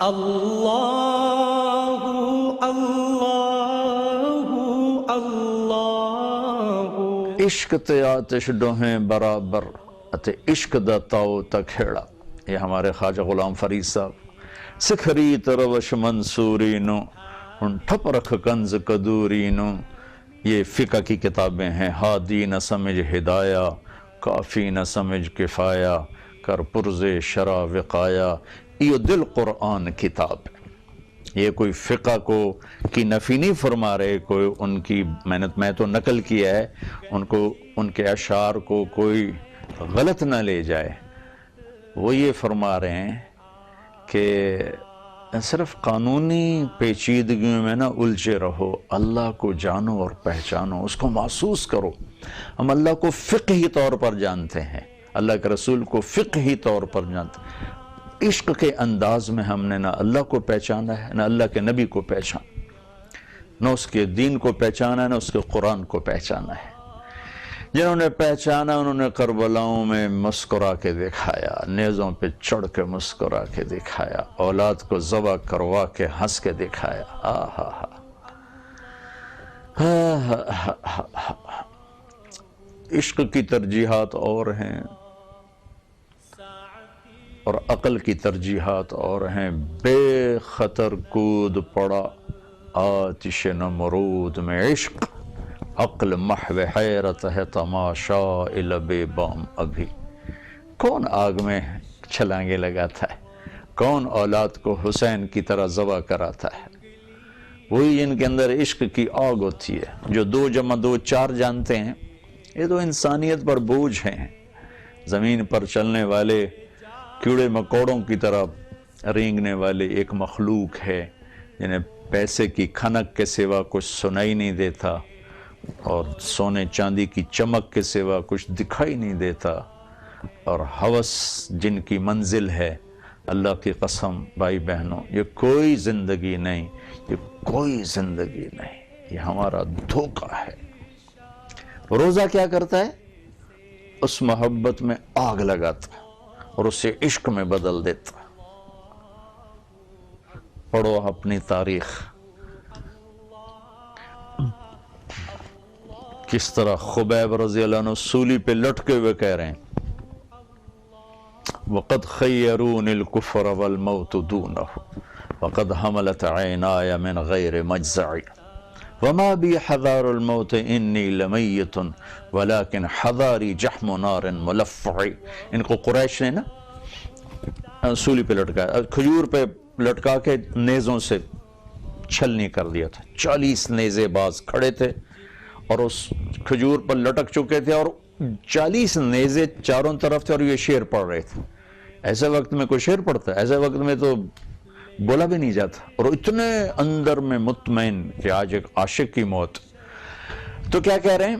اللہ اللہ اللہ عشق تے آتش ڈوہیں برابر اتے عشق دا تاؤ تا کھیڑا. یہ ہمارے خواجہ غلام فرید صاحب. سکھریت روش منصورینو ان ٹھپ رکھ کنز قدورینو. یہ فقہ کی کتابیں ہیں. ہادی نہ سمجھ ہدایہ، کافی نہ سمجھ کفایہ، کر پرز شرع وقایا. یہ دل قرآن کتاب ہے. یہ کوئی فقہ کو کی نفی نہیں فرما رہے، کوئی ان کی میں تو نقل کیا ہے، ان کو ان کے اشعار کو کوئی غلط نہ لے جائے. وہ یہ فرما رہے ہیں کہ صرف قانونی پیچیدگیوں میں نہ الجھے رہو، اللہ کو جانو اور پہچانو، اس کو محسوس کرو. ہم اللہ کو فقہی طور پر جانتے ہیں، اللہ کے رسول کو فقہی طور پر جانتے ہیں. عشق کے انداز میں ہم نے نہ اللہ کو پہچانا ہے، نہ اللہ کے نبی کو پہچانا، نہ اس کے دین کو پہچانا ہے، نہ اس کے قرآن کو پہچانا ہے. جنہوں نے پہچانا انہوں نے کربلاؤں میں مسکرا کے دکھایا، نیزوں پہ چڑھ کے مسکرا کے دکھایا، اولاد کو ذبح کروا کے ہنس کے دکھایا. عشق کی ترجیحات اور ہیں اور عقل کی ترجیحات اور ہیں. بے خطر کود پڑا آتش نمرود میں عشق، عقل محو حیرت ہے تماشا لب بام ابھی. کون آگ میں چھلانگے لگاتا ہے؟ کون اولاد کو حسین کی طرح ذبح کراتا ہے؟ وہی جن کے اندر عشق کی آگ ہوتی ہے، جو 2 + 2 4 جانتے ہیں. یہ تو انسانیت پر بوجھ ہیں. زمین پر چلنے والے کیڑے مکوڑوں کی طرح رینگنے والے ایک مخلوق ہے جنہیں پیسے کی کھنک کے سوا کچھ سنائی نہیں دیتا اور سونے چاندی کی چمک کے سوا کچھ دکھائی نہیں دیتا، اور ہوس جن کی منزل ہے. اللہ کی قسم بھائی بہنوں، یہ کوئی زندگی نہیں، یہ کوئی زندگی نہیں، یہ ہمارا دھوکہ ہے. روزہ کیا کرتا ہے؟ اس محبت میں آگ لگاتا اور اسے عشق میں بدل دیتا. پڑھو اپنی تاریخ، کس طرح خبیب رضی اللہ عنہ سولی پہ لٹکے ہوئے کہہ رہے ہیں وَقَدْ خَيَّرُونِ الْكُفْرَ وَالْمَوْتُ دُونَهُ وَقَدْ حَمَلَتْ عَيْنَايَ مِنْ غَيْرِ مَجْزَعِ وَمَا بِي حَذَارُ الْمَوْتِ إِنِّي لَمَيِّتٌ وَلَكِنْ حَذَارِي جَحْمُ نَارٍ مُلَفَّعِ. ان کو قریش نے نا سولی پہ لٹکایا، کھجور پہ لٹکا کے نیزوں سے چھلنی کر دیا تھا. 40 نیزے باز کھڑے تھے اور اس کھجور پر لٹک چکے تھے، اور 40 نیزے چاروں طرف تھے، اور یہ شعر پڑھ رہے تھے. ایسے وقت میں کوئی شعر پڑھتا ہے؟ ایسے وقت میں تو بولا بھی نہیں جاتا. اور اتنے اندر میں مطمئن کہ آج ایک عاشق کی موت. تو کیا کہہ رہے ہیں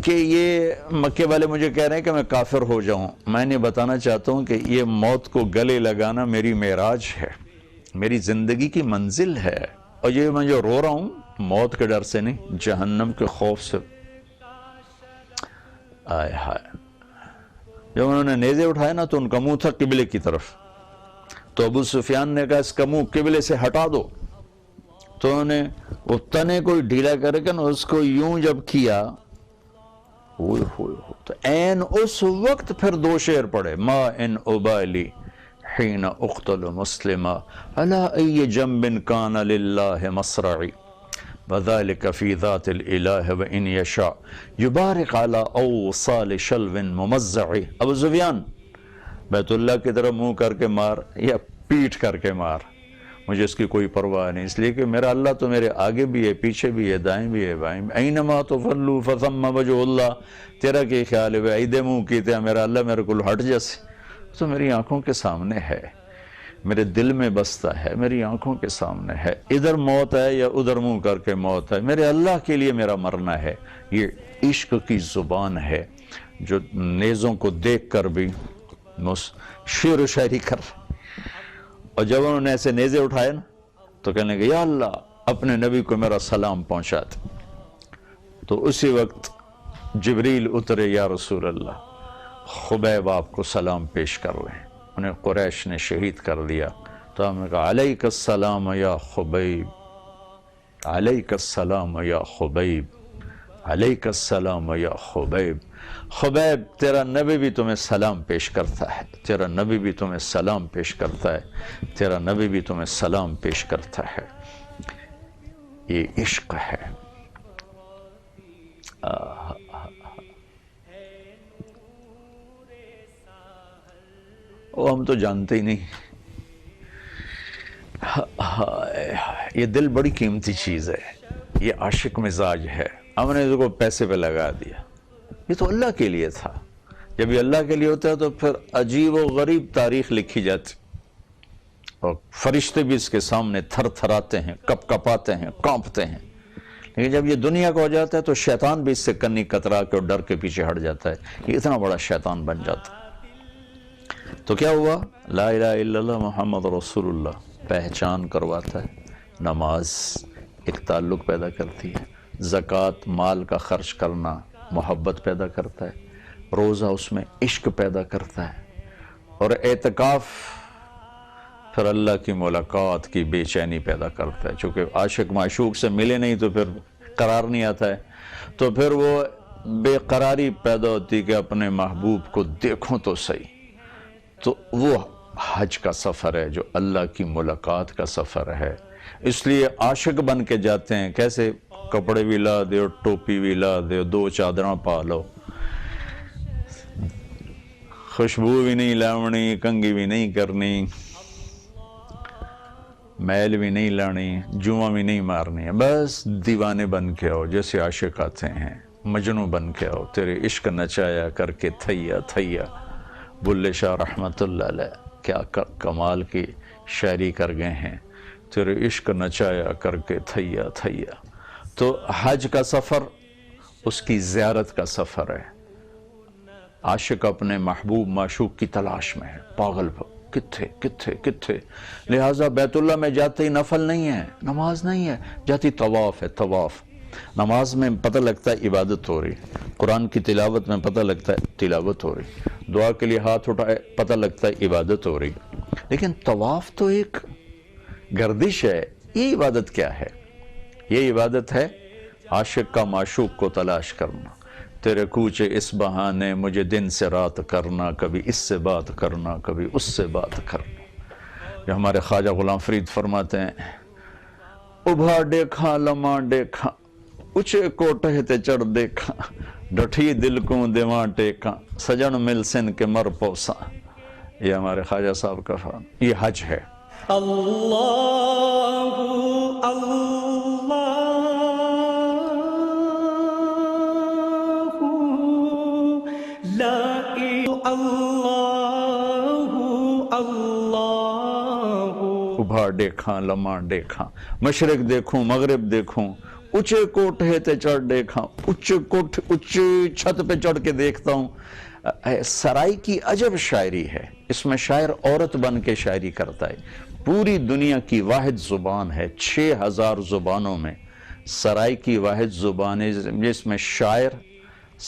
کہ یہ مکے والے مجھے کہہ رہے ہیں کہ میں کافر ہو جاؤں. میں نے بتانا چاہتا ہوں کہ یہ موت کو گلے لگانا میری معراج ہے، میری زندگی کی منزل ہے. اور یہ میں جو رو رہا ہوں موت کے ڈر سے نہیں، جہنم کے خوف سے. آئے ہائے. جب انہوں نے نیزے اٹھائے نا تو ان کا منہ تھا قبلے کی طرف. تو ابو سفیان نے کہا اس کا منہ قبلے سے ہٹا دو. تو انہوں نے وہ تنے کو ڈھیلا کر کے نا اس کو یوں جب کیا، تو این اس وقت پھر 2 شعر پڑھے. ما ان ابالی حین اقتل مسلما علی ای جنب کان للہ مصرعی وذلك فی ذات الالہ وان یشاء یبارک علی اوصال شلو ممزعی. ابو سفیان بیت اللہ کی طرف منہ کر کے مار یا پیٹھ کر کے مار، مجھے اس کی کوئی پرواہ نہیں، اس لیے کہ میرا اللہ تو میرے آگے بھی ہے، پیچھے بھی ہے، دائیں بھی ہے، بائیں بھی. اینما تفلوا فثم وجہ اللہ. تیرا کی خیال ہے ایدے منہ کیتے میرا اللہ میرے کو ہٹ جیسے، تو میری آنکھوں کے سامنے ہے، میرے دل میں بستا ہے، میری آنکھوں کے سامنے ہے. ادھر موت ہے یا ادھر منہ کر کے موت ہے، میرے اللہ کے لیے میرا مرنا ہے. یہ عشق کی زبان ہے جو نیزوں کو دیکھ کر بھی شعر و شاعری کر. اور جب انہوں نے ایسے نیزے اٹھائے نا تو کہنے لگے یا اللہ اپنے نبی کو میرا سلام پہنچا دے. تو اسی وقت جبریل اترے، یا رسول اللہ خبیب آپ کو سلام پیش کر رہے ہیں، انہیں قریش نے شہید کر دیا. تو ہم نے کہا علیک السلام یا خبیب، علیک السلام یا خبیب، علیک السلام یا خبیب۔ خبیب تیرا نبی بھی تمہیں سلام پیش کرتا ہے، تیرا نبی بھی تمہیں سلام پیش کرتا ہے، تیرا نبی بھی تمہیں سلام پیش کرتا ہے۔ یہ عشق ہے۔ وہ ہم تو جانتے ہی نہیں۔ یہ دل بڑی قیمتی چیز ہے، یہ عاشق مزاج ہے۔ ہم نے اس کو پیسے پہ لگا دیا، یہ تو اللہ کے لیے تھا۔ جب یہ اللہ کے لیے ہوتا ہے تو پھر عجیب و غریب تاریخ لکھی جاتی، اور فرشتے بھی اس کے سامنے تھر تھراتے ہیں، کپ کپاتے ہیں، کانپتے ہیں۔ لیکن جب یہ دنیا کا ہو جاتا ہے تو شیطان بھی اس سے کنی کترا کے اور ڈر کے پیچھے ہٹ جاتا ہے، یہ اتنا بڑا شیطان بن جاتا ہے۔ تو کیا ہوا؟ لا الہ الا اللہ محمد رسول اللہ پہچان کرواتا ہے، نماز ایک تعلق پیدا کرتی ہے، زکوٰۃ مال کا خرچ کرنا محبت پیدا کرتا ہے، روزہ اس میں عشق پیدا کرتا ہے، اور اعتکاف پھر اللہ کی ملاقات کی بے چینی پیدا کرتا ہے۔ چونکہ عاشق معشوق سے ملے نہیں تو پھر قرار نہیں آتا ہے، تو پھر وہ بے قراری پیدا ہوتی کہ اپنے محبوب کو دیکھوں تو صحیح۔ تو وہ حج کا سفر ہے جو اللہ کی ملاقات کا سفر ہے۔ اس لیے عاشق بن کے جاتے ہیں، کیسے؟ کپڑے بھی لا دے، ٹوپی بھی لا دے، 2 چادراں پا لو، خوشبو بھی نہیں لاونی، کنگھی بھی نہیں کرنی، میل بھی نہیں لانی، جواں بھی نہیں مارنی ہے، بس دیوانے بن کے آؤ جیسے عاشق آتے ہیں، مجنوں بن کے آؤ، تیرے عشق نچایا کر کے تھیا تھیا۔ بلے شاہ رحمت اللہ علیہ کیا کمال کی شاعری کر گئے ہیں، تیرے عشق نچایا کر کے تھیا تھیا۔ تو حج کا سفر اس کی زیارت کا سفر ہے۔ عاشق اپنے محبوب معشوق کی تلاش میں ہے، پاگل کتھے کتھے کتھے۔ لہٰذا بیت اللہ میں جاتے ہی نفل نہیں ہے، نماز نہیں ہے، جاتی طواف ہے، طواف۔ نماز میں پتہ لگتا ہے عبادت ہو رہی، قرآن کی تلاوت میں پتہ لگتا ہے تلاوت ہو رہی، دعا کے لیے ہاتھ اٹھائے پتہ لگتا ہے عبادت ہو رہی۔ لیکن طواف تو ایک گردش ہے، یہ عبادت کیا ہے؟ یہ عبادت ہے عاشق کا معشوق کو تلاش کرنا۔ تیرے کوچے اس بہانے مجھے دن سے رات کرنا، کبھی اس سے بات کرنا، کبھی اس سے بات کرنا۔ جو ہمارے خواجہ غلام فرید فرماتے ہیں، ابھا دیکھا لمحہ دیکھا، اچھے کوٹھے تے چڑھ دیکھا، ڈٹھی دل کو دیواں ٹیکا، سجن مل سن کے مر پوسا۔ یہ ہمارے خواجہ صاحب کا فرمان، یہ حج ہے۔ اللہ اللہ لا اللہ اللہ۔ ابھا دیکھا لمحہ دیکھا، مشرق دیکھوں مغرب دیکھوں، اونچے کوٹھے تے چڑھ دیکھا، اونچی چھت پہ چڑھ کے دیکھتا ہوں۔ سرائی کی عجب شاعری ہے، اس میں شاعر عورت بن کے شاعری کرتا ہے۔ پوری دنیا کی واحد زبان ہے، 6000 زبانوں میں سرائی کی واحد زبان ہے جس میں شاعر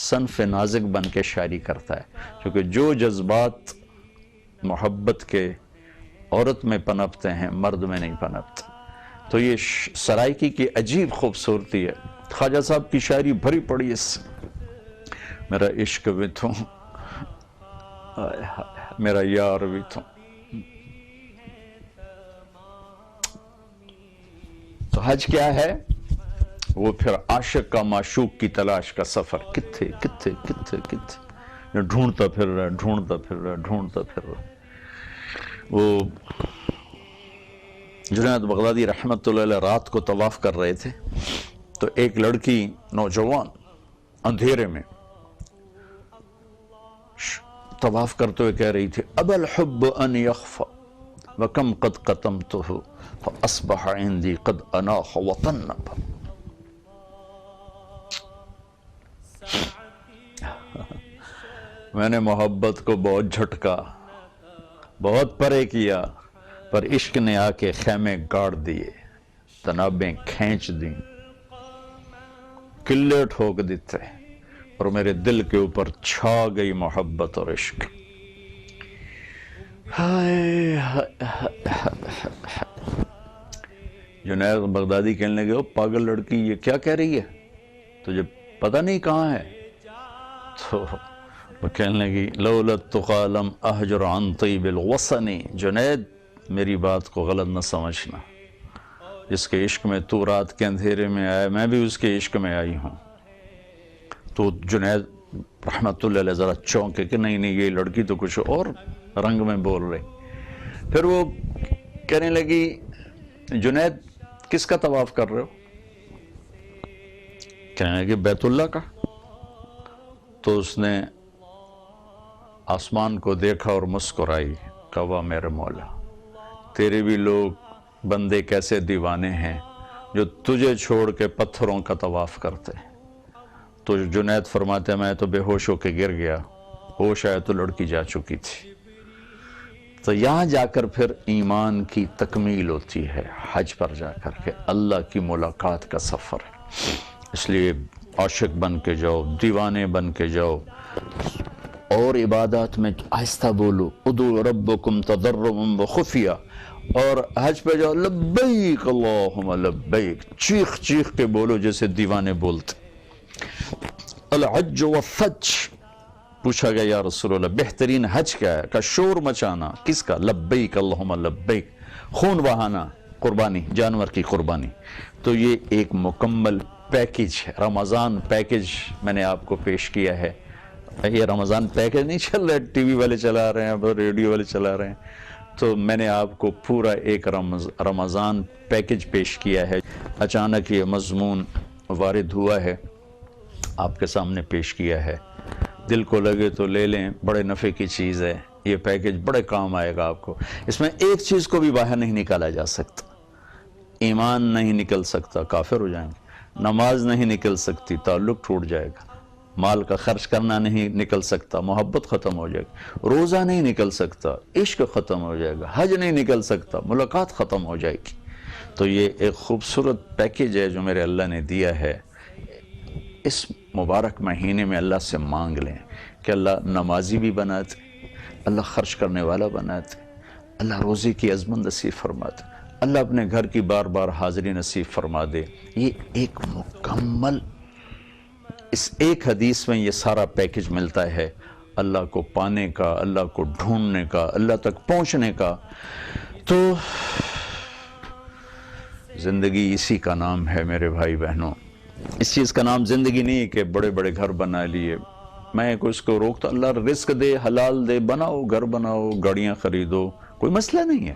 صنف نازک بن کے شاعری کرتا ہے، کیونکہ جو جذبات محبت کے عورت میں پنپتے ہیں مرد میں نہیں پنپتے۔ تو یہ سرائکی کی عجیب خوبصورتی ہے۔ خواجہ صاحب کی شاعری بھری پڑی اس سے۔ میرا عشق بھی تو، میرا یار بھی تو۔ تو حج کیا ہے؟ وہ پھر عاشق کا معشوق کی تلاش کا سفر۔ کتھے کتھے کتھے کتھے، ڈھونڈتا پھر رہا ڈھونڈتا پھر رہا ڈھونڈتا پھر رہا۔ وہ جنید بغدادی رحمت اللہ علیہ رات کو طواف کر رہے تھے، تو ایک لڑکی نوجوان اندھیرے میں طواف کرتے ہوئے کہہ رہی تھی، ابا الحب ان یخفى وکم قد قتمته فاصبح عندي قد اناخ وطنب۔ میں نے محبت کو بہت جھٹکا، بہت پرے کیا، پر عشق نے آ کے خیمے گاڑ دیے، تنابیں کھینچ دیں، قلعے ٹھوک دیتے، اور میرے دل کے اوپر چھا گئی محبت اور عشق۔ جنید بغدادی کہنے لگے، پاگل لڑکی یہ کیا کہہ رہی ہے، تجھے پتہ نہیں کہاں ہے؟ تو وہ کہنے لگی لولا التقى لم احجر عن طیب الوطن، جنید میری بات کو غلط نہ سمجھنا، جس کے عشق میں تو رات کے اندھیرے میں آیا میں بھی اس کے عشق میں آئی ہوں۔ تو جنید رحمت اللہ علیہ ذرا چونکے کہ نہیں یہ لڑکی تو کچھ اور رنگ میں بول رہی۔ پھر وہ کہنے لگی جنید کس کا طواف کر رہے ہو؟ کہنے لگی بیت اللہ کا۔ تو اس نے آسمان کو دیکھا اور مسکرائی، کہا میرے مولا تیرے بھی لوگ بندے کیسے دیوانے ہیں جو تجھے چھوڑ کے پتھروں کا طواف کرتے۔ تو جنید فرماتے میں تو بے ہوش ہو کے گر گیا، ہوش آئے تو لڑکی جا چکی تھی۔ تو یہاں جا کر پھر ایمان کی تکمیل ہوتی ہے، حج پر جا کر کے اللہ کی ملاقات کا سفر ہے۔ اس لیے عاشق بن کے جاؤ، دیوانے بن کے جاؤ، اور عبادات میں آہستہ بولو، ادعوا ربکم تضرعا وخفیہ، اور حج پہ جاؤ لبیک اللہم لبیک، چیخ چیخ کے بولو جیسے دیوانے بولتے۔ الحج والفج، پوچھا گیا یا رسول اللہ بہترین حج کیا ہے؟ کہ شور مچانا۔ کس کا؟ لبیک اللہم لبیک، خون بہانا، قربانی، جانور کی قربانی۔ تو یہ ایک مکمل پیکج ہے، رمضان پیکج میں نے آپ کو پیش کیا ہے۔ یہ رمضان پیکج نہیں چل رہا ہے، ٹی وی والے چلا رہے ہیں، ریڈیو والے چلا رہے ہیں، تو میں نے آپ کو پورا ایک رمضان پیکج پیش کیا ہے۔ اچانک یہ مضمون وارد ہوا ہے، آپ کے سامنے پیش کیا ہے، دل کو لگے تو لے لیں، بڑے نفع کی چیز ہے یہ پیکج، بڑے کام آئے گا آپ کو۔ اس میں ایک چیز کو بھی باہر نہیں نکالا جا سکتا، ایمان نہیں نکل سکتا، کافر ہو جائیں گے، نماز نہیں نکل سکتی، تعلق ٹوٹ جائے گا، مال کا خرچ کرنا نہیں نکل سکتا، محبت ختم ہو جائے گی، روزہ نہیں نکل سکتا، عشق ختم ہو جائے گا، حج نہیں نکل سکتا، ملاقات ختم ہو جائے گی۔ تو یہ ایک خوبصورت پیکج ہے جو میرے اللہ نے دیا ہے۔ اس مبارک مہینے میں اللہ سے مانگ لیں کہ اللہ نمازی بھی بنا دے، اللہ خرچ کرنے والا بنا دے، اللہ روزی کی عظمت نصیب فرما دے، اللہ اپنے گھر کی بار بار حاضری نصیب فرما دے۔ یہ ایک مکمل، اس ایک حدیث میں یہ سارا پیکج ملتا ہے، اللہ کو پانے کا، اللہ کو ڈھونڈنے کا، اللہ تک پہنچنے کا۔ تو زندگی اسی کا نام ہے میرے بھائی بہنوں، اس چیز کا نام زندگی نہیں کہ بڑے بڑے گھر بنا لیے۔ میں اس کو روکتا، اللہ رزق دے، حلال دے، بناؤ گھر، بناؤ گاڑیاں خریدو، کوئی مسئلہ نہیں ہے۔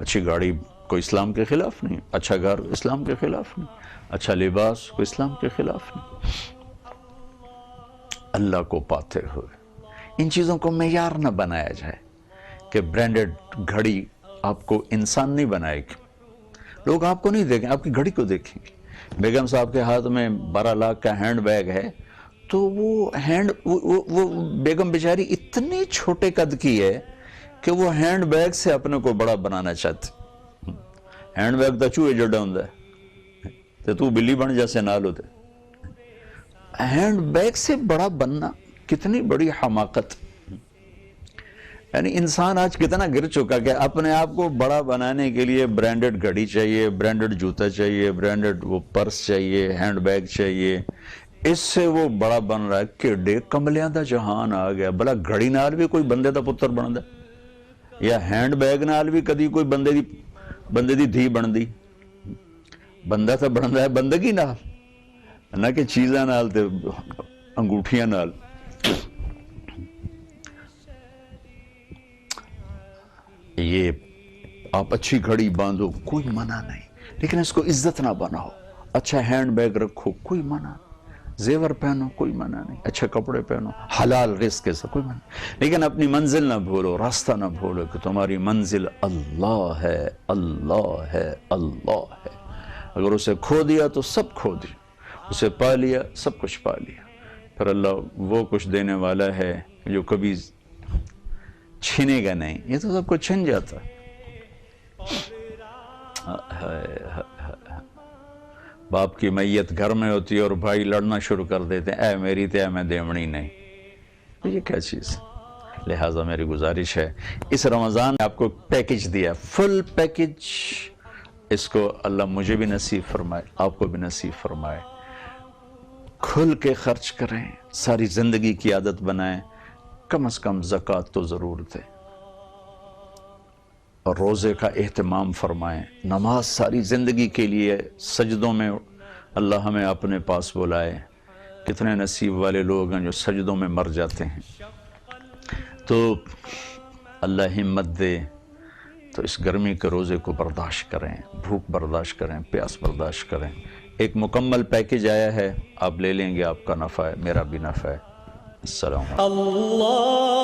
اچھی گاڑی کوئی اسلام کے خلاف نہیں، اچھا گھر اسلام کے خلاف نہیں، اچھا لباس کوئی اسلام کے خلاف نہیں۔ اللہ کو پاتے ہوئے ان چیزوں کو معیار نہ بنایا جائے کہ برانڈڈ گھڑی آپ کو انسان نہیں بنائے گی۔ لوگ آپ کو نہیں دیکھیں، آپ کی گھڑی کو دیکھیں گے۔ بیگم صاحب کے ہاتھ میں 12 لاکھ کا ہینڈ بیگ ہے، تو وہ بیگم بیچاری اتنی چھوٹے قد کی ہے کہ وہ ہینڈ بیگ سے اپنے کو بڑا بنانا چاہتی۔ ہینڈ بیگ تو چوہے جڑا ہوں ہے تو بلی بن جیسے نال ہوتے۔ ہینڈ بیگ سے بڑا بننا کتنی بڑی حماقت، یعنی انسان آج کتنا گر چکا کہ اپنے آپ کو بڑا بنانے کے لیے برانڈڈ گھڑی چاہیے، برانڈڈ جوتا چاہیے، برانڈڈ وہ پرس چاہیے، ہینڈ بیگ چاہیے، اس سے وہ بڑا بن رہا ہے کہ ڈیک کملیاں دا جہان آ گیا۔ بلا گھڑی نال بھی کوئی بندے دا پتر بن دا، یا ہینڈ بیگ نال بھی کدی کوئی بندے دی دھی بن دی۔ بندہ تو بندا ہے بندگی نال، نہ کہ چیزاں نال تے انگوٹھیاں نال۔ یہ آپ اچھی گھڑی باندھو کوئی منع نہیں، لیکن اس کو عزت نہ بناؤ۔ اچھا ہینڈ بیگ رکھو کوئی منع نہیں، زیور پہنو کوئی منع نہیں، اچھے کپڑے پہنو، حلال رزق کے ساتھ کوئی منع نہیں، لیکن اپنی منزل نہ بھولو، راستہ نہ بھولو کہ تمہاری منزل اللہ ہے، اللہ ہے، اللہ ہے۔ اگر اسے کھو دیا تو سب کھو دیا، اسے پا لیا سب کچھ پا لیا۔ پھر اللہ وہ کچھ دینے والا ہے جو کبھی چھینے گا نہیں، یہ تو سب کو چھن جاتا۔ باپ کی میت گھر میں ہوتی ہے اور بھائی لڑنا شروع کر دیتے ہیں، اے میری تے میں دیمڑی نہیں، یہ کیا چیز ہے؟ لہٰذا میری گزارش ہے، اس رمضان میں آپ کو پیکج دیا، فل پیکج، اس کو اللہ مجھے بھی نصیب فرمائے، آپ کو بھی نصیب فرمائے۔ کھل کے خرچ کریں، ساری زندگی کی عادت بنائیں، کم از کم زکوٰۃ تو ضرور دیں، اور روزے کا اہتمام فرمائیں، نماز ساری زندگی کے لیے، سجدوں میں اللہ ہمیں اپنے پاس بلائے۔ کتنے نصیب والے لوگ ہیں جو سجدوں میں مر جاتے ہیں۔ تو اللہ ہمت دے تو اس گرمی کے روزے کو برداشت کریں، بھوک برداشت کریں، پیاس برداشت کریں۔ ایک مکمل پیکج آیا ہے، آپ لے لیں گے، آپ کا نفع ہے، میرا بھی نفع ہے۔ السلام علیکم۔ اللہ